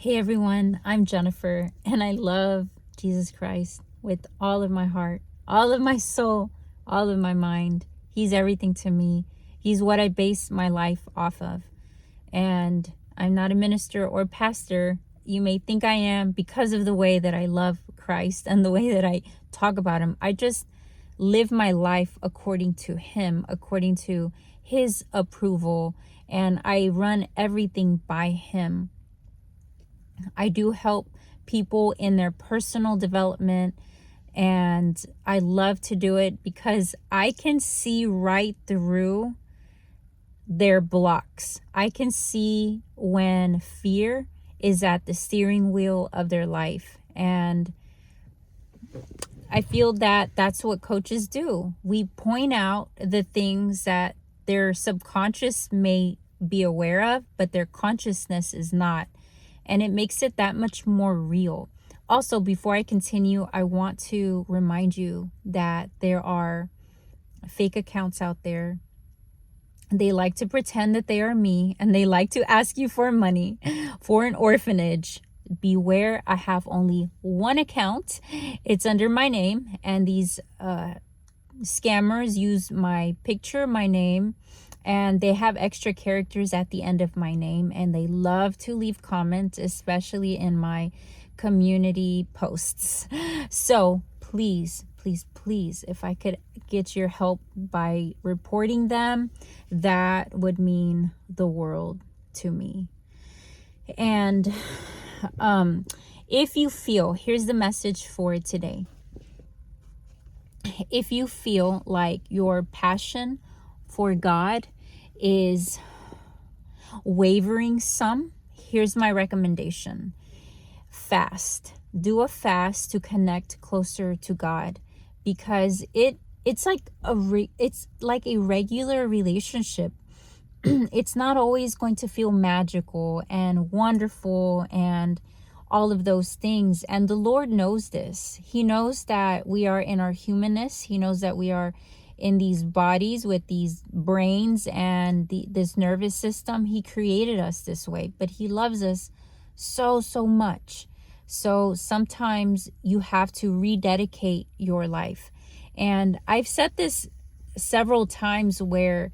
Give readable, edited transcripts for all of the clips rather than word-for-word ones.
Hey everyone, I'm Jennifer, and I love Jesus Christ with all of my heart, all of my soul, all of my mind. He's everything to me. He's what I base my life off of. And I'm not a minister or pastor. You may think I am because of the way that I love Christ and the way that I talk about him. I just live my life according to him, according to his approval, and I run everything by him. I do help people in their personal development, and I love to do it because I can see right through their blocks. I can see when fear is at the steering wheel of their life. And I feel that that's what coaches do. We point out the things that their subconscious may be aware of, but their consciousness is not. And it makes it that much more real. Also, before I continue, I want to remind you that there are fake accounts out there. They like to pretend that they are me, and they like to ask you for money for an orphanage. Beware, I have only one account. It's under my name, and these scammers use my picture, my name, and they have extra characters at the end of my name, and they love to leave comments, especially in my community posts. So please, please, please, if I could get your help by reporting them, that would mean the world to me. And if you feel, here's the message for today. If you feel like your passion for God is wavering some, here's my recommendation. Fast. Do a fast to connect closer to God, because it's like a regular relationship. It's not always going to feel magical and wonderful and all of those things. And the Lord knows this. He knows that we are in our humanness. He knows that we are in these bodies with these brains and this nervous system. He created us this way, but he loves us so, so much. So sometimes you have to rededicate your life. And I've said this several times where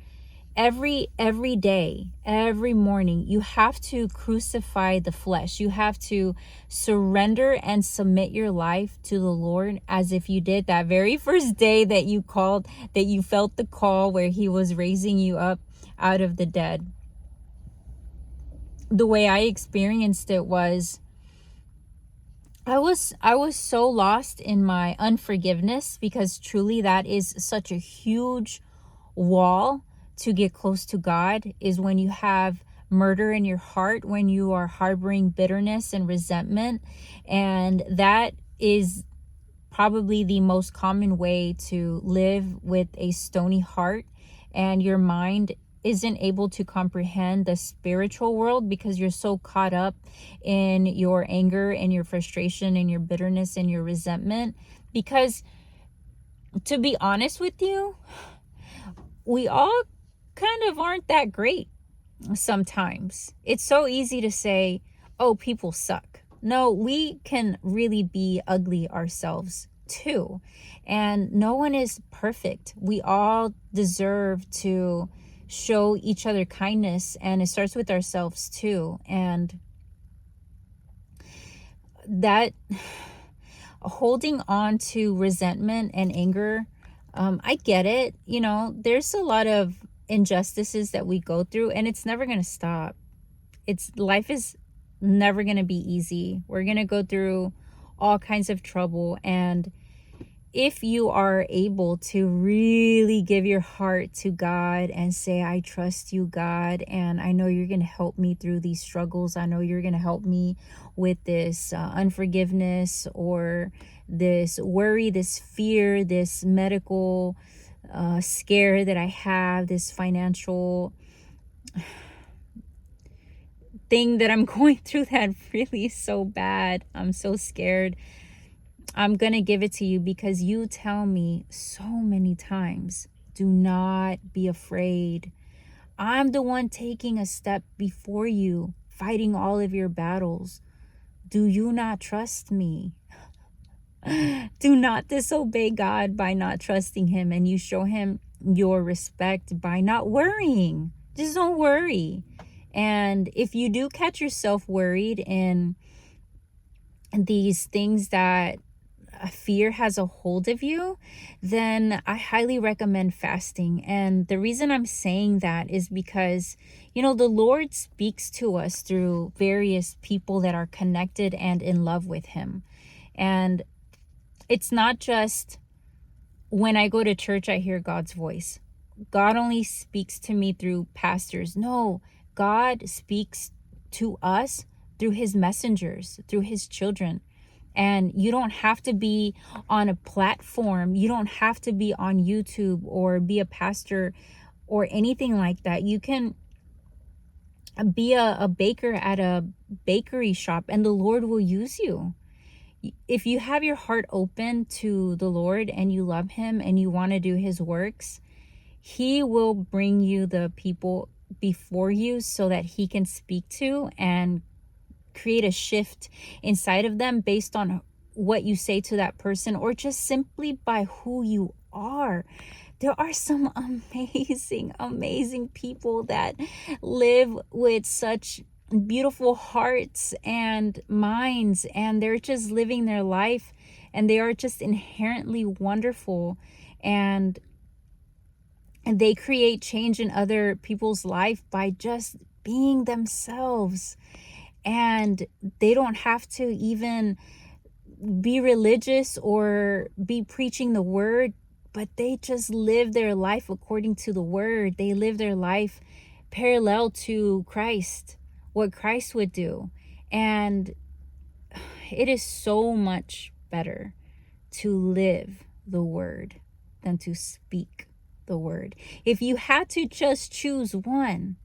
every day, every morning, you have to crucify the flesh. You have to surrender and submit your life to the Lord, as if you did that very first day that you felt the call where he was raising you up out of the dead. The way I experienced it was, I was so lost in my unforgiveness, because truly that is such a huge wall to get close to God, is when you have murder in your heart, when you are harboring bitterness and resentment. And that is probably the most common way to live with a stony heart, and your mind isn't able to comprehend the spiritual world because you're so caught up in your anger and your frustration and your bitterness and your resentment. Because to be honest with you, we all kind of aren't that great sometimes. It's so easy to say, oh, people suck. No, we can really be ugly ourselves too. And no one is perfect. We all deserve to show each other kindness, and it starts with ourselves too. And that holding on to resentment and anger, I get it. You know, there's a lot of injustices that we go through, and it's never going to stop. Life is never going to be easy. We're going to go through all kinds of trouble. And if you are able to really give your heart to God and say, I trust you, God, and I know you're going to help me through these struggles. I know you're going to help me with this unforgiveness, or this worry, this fear, this medical scare that I have, this financial thing that I'm going through that really is so bad. I'm so scared. I'm going to give it to you because you tell me so many times, do not be afraid. I'm the one taking a step before you, fighting all of your battles. Do you not trust me? Do not disobey God by not trusting him, and you show him your respect by not worrying. Just don't worry. And if you do catch yourself worried in these things that fear has a hold of you, then I highly recommend fasting. And the reason I'm saying that is because, the Lord speaks to us through various people that are connected and in love with him. And it's not just when I go to church, I hear God's voice. God only speaks to me through pastors. No, God speaks to us through his messengers, through his children. And you don't have to be on a platform. You don't have to be on YouTube or be a pastor or anything like that. You can be a baker at a bakery shop, and the Lord will use you. If you have your heart open to the Lord and you love him and you want to do his works, he will bring you the people before you so that he can speak to and create a shift inside of them based on what you say to that person, or just simply by who you are. There are some amazing people that live with such beautiful hearts and minds, and they're just living their life, and they are just inherently wonderful, and they create change in other people's life by just being themselves. And they don't have to even be religious or be preaching the word, but they just live their life according to the word. They live their life parallel to Christ, what Christ would do. And it is so much better to live the word than to speak the word. If you had to just choose one,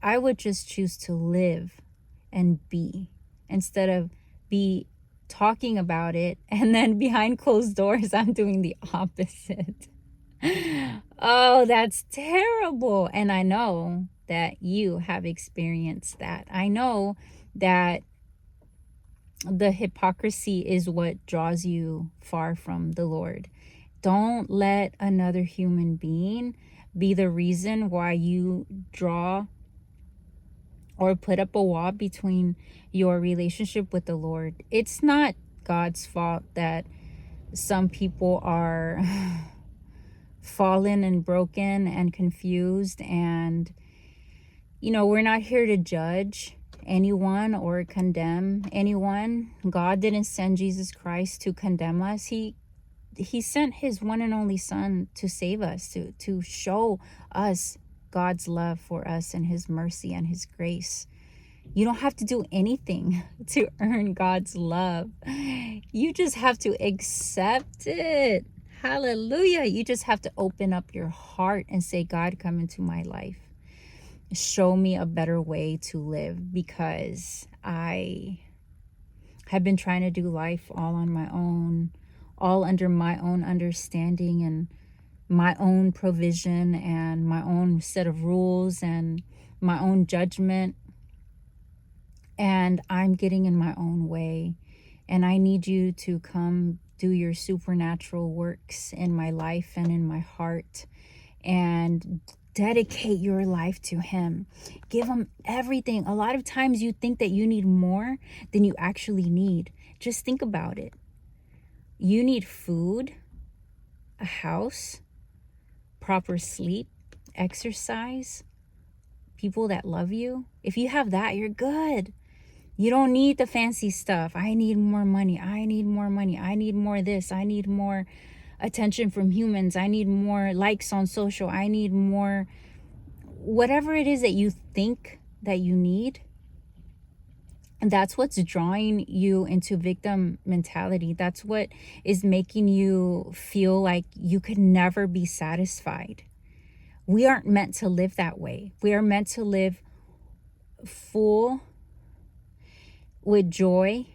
I would just choose to live and be, instead of be talking about it and then behind closed doors I'm doing the opposite. Oh, that's terrible. And I know that you have experienced that. I know that the hypocrisy is what draws you far from the Lord. Don't let another human being be the reason why you draw or put up a wall between your relationship with the Lord. It's not God's fault that some people are fallen and broken and confused. And, we're not here to judge anyone or condemn anyone. God didn't send Jesus Christ to condemn us. He sent his one and only son to save us, to show us God's love for us and his mercy and his grace. You don't have to do anything to earn God's love. You just have to accept it. Hallelujah. You just have to open up your heart and say, God, come into my life. Show me a better way to live, because I have been trying to do life all on my own, all under my own understanding and my own provision and my own set of rules and my own judgment. And I'm getting in my own way. And I need you to come do your supernatural works in my life and in my heart, and dedicate your life to him. Give him everything. A lot of times you think that you need more than you actually need. Just think about it. You need food, a house, proper sleep, exercise, people that love you. If you have that, you're good. You don't need the fancy stuff. I need more money. I need more money. I need more this. I need more attention from humans. I need more likes on social. I need more, whatever it is that you think that you need. And that's what's drawing you into victim mentality. That's what is making you feel like you could never be satisfied. We aren't meant to live that way. We are meant to live full, with joy,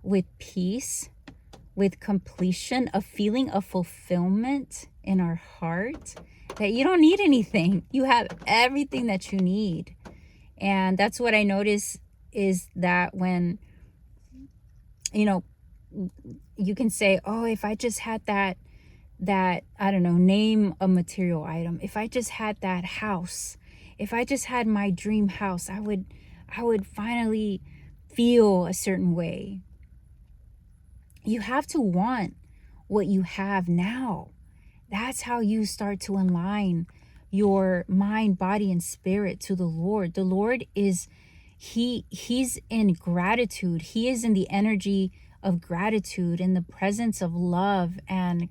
with peace, with completion, a feeling of fulfillment in our heart, that you don't need anything. You have everything that you need. And that's what I notice, is that when you know, you can say, oh, if I just had that, I don't know, name a material item. If I just had that house, if I just had my dream house, I would finally feel a certain way. You have to want what you have now. That's how you start to align your mind, body, and spirit to the Lord. The Lord is he's in gratitude. He is in the energy of gratitude, in the presence of love and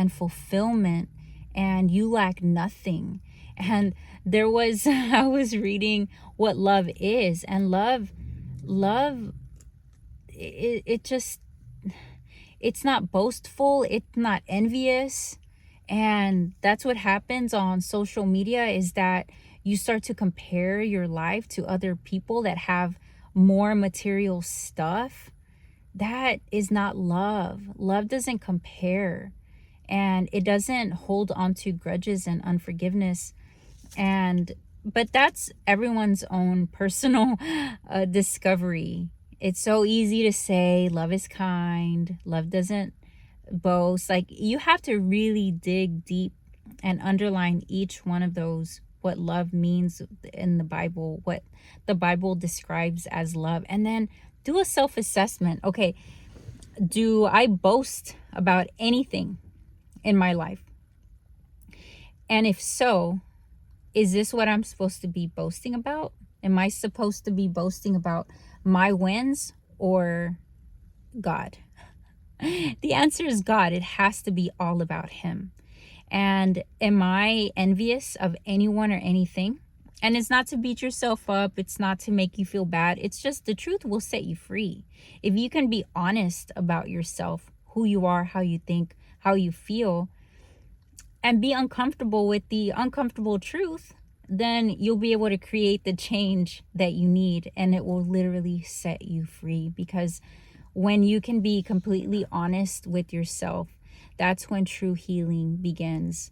fulfillment, and you lack nothing. And there was I was reading what love is, and love it just, it's not boastful, it's not envious. And that's what happens on social media, is that you start to compare your life to other people that have more material stuff. That is not love. Love doesn't compare, and it doesn't hold on to grudges and unforgiveness. And but that's everyone's own personal discovery. It's so easy to say love is kind, love doesn't boast. Like, you have to really dig deep and underline each one of those, what love means in the Bible, what the Bible describes as love, and then do a self-assessment. Okay, do I boast about anything in my life? And if so, is this what I'm supposed to be boasting about? Am I supposed to be boasting about my wins or God? The answer is God. It has to be all about Him. And am I envious of anyone or anything? And it's not to beat yourself up. It's not to make you feel bad. It's just the truth will set you free. If you can be honest about yourself, who you are, how you think, how you feel, and be uncomfortable with the uncomfortable truth, then you'll be able to create the change that you need, and it will literally set you free. Because when you can be completely honest with yourself, that's when true healing begins,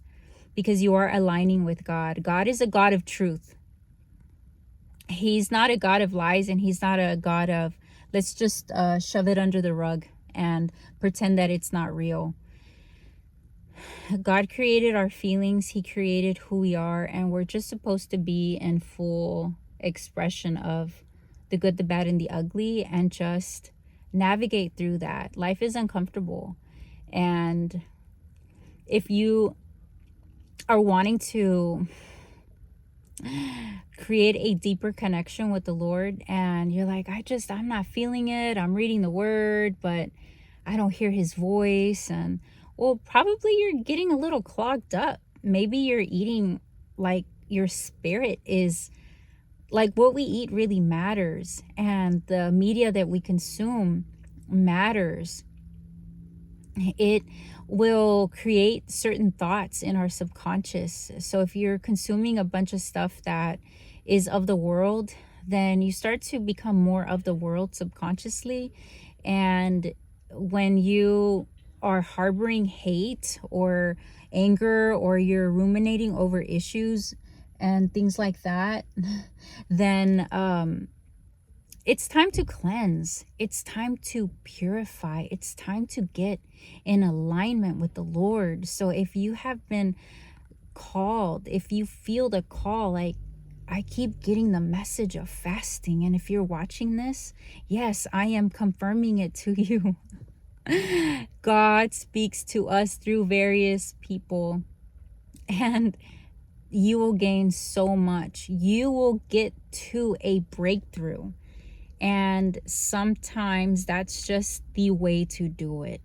because you are aligning with God. God is a God of truth. He's not a God of lies, and He's not a God of, let's just shove it under the rug and pretend that it's not real. God created our feelings. He created who we are, and we're just supposed to be in full expression of the good, the bad, and the ugly, and just navigate through that. Life is uncomfortable, and if you are wanting to create a deeper connection with the Lord, and you're like, I'm not feeling it, I'm reading the word, but I don't hear His voice, and well, probably you're getting a little clogged up. Maybe you're eating, like, your spirit is, like, what we eat really matters, and the media that we consume matters. It will create certain thoughts in our subconscious. So if you're consuming a bunch of stuff that is of the world, then you start to become more of the world subconsciously. And when you are harboring hate or anger, or you're ruminating over issues and things like that, then it's time to cleanse. It's time to purify. It's time to get in alignment with the Lord. So if you have been called, if you feel the call, like, I keep getting the message of fasting, and if you're watching this, yes, I am confirming it to you. God speaks to us through various people, and you will gain so much. You will get to a breakthrough. And sometimes that's just the way to do it,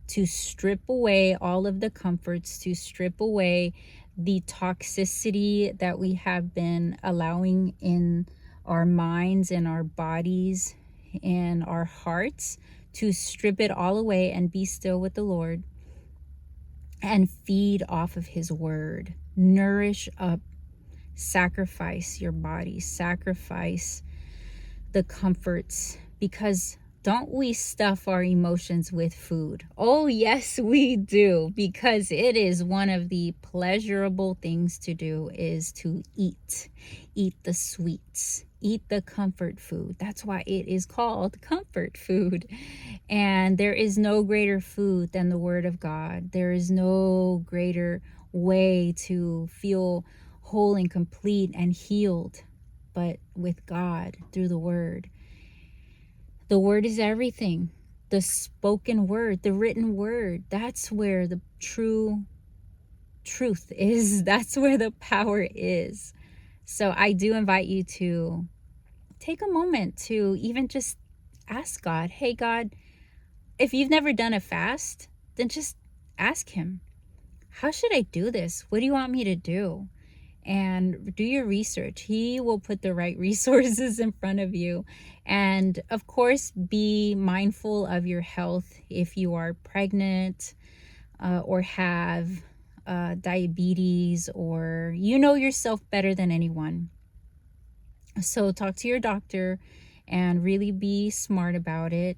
to strip away all of the comforts, to strip away the toxicity that we have been allowing in our minds, in our bodies, in our hearts, to strip it all away and be still with the Lord and feed off of His word. Nourish up, sacrifice your body, sacrifice the comforts, because don't we stuff our emotions with food? Oh, yes, we do, because it is one of the pleasurable things to do is to eat. Eat the sweets. Eat the comfort food. That's why it is called comfort food. And there is no greater food than the Word of God. There is no greater way to feel whole and complete and healed, but with God through the Word. The Word is everything. The spoken word, the written word, that's where the true truth is. That's where the power is. So I do invite you to take a moment to even just ask God, hey, God, if you've never done a fast, then just ask Him, how should I do this? What do you want me to do? And do your research. He will put the right resources in front of you. And of course, be mindful of your health if you are pregnant or have diabetes, or you know yourself better than anyone. So talk to your doctor and really be smart about it.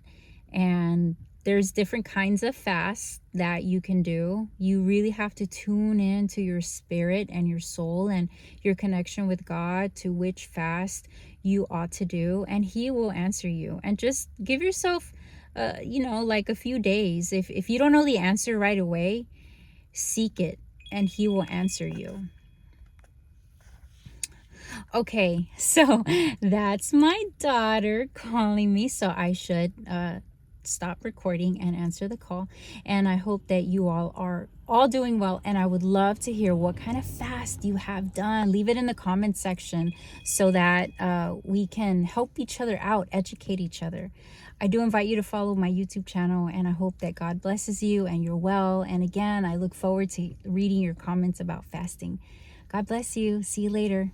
And there's different kinds of fasts that you can do. You really have to tune in to your spirit and your soul and your connection with God to which fast you ought to do, and He will answer you. And just give yourself like a few days. If you don't know the answer right away, seek it and He will answer you. Okay, so that's my daughter calling me, so I should stop recording and answer the call. And I hope that you all are all doing well, and I would love to hear what kind of fast you have done. Leave it in the comment section so that we can help each other out, educate each other. I do invite you to follow my YouTube channel, and I hope that God blesses you and you're well. And again, I look forward to reading your comments about fasting. God bless you. See you later.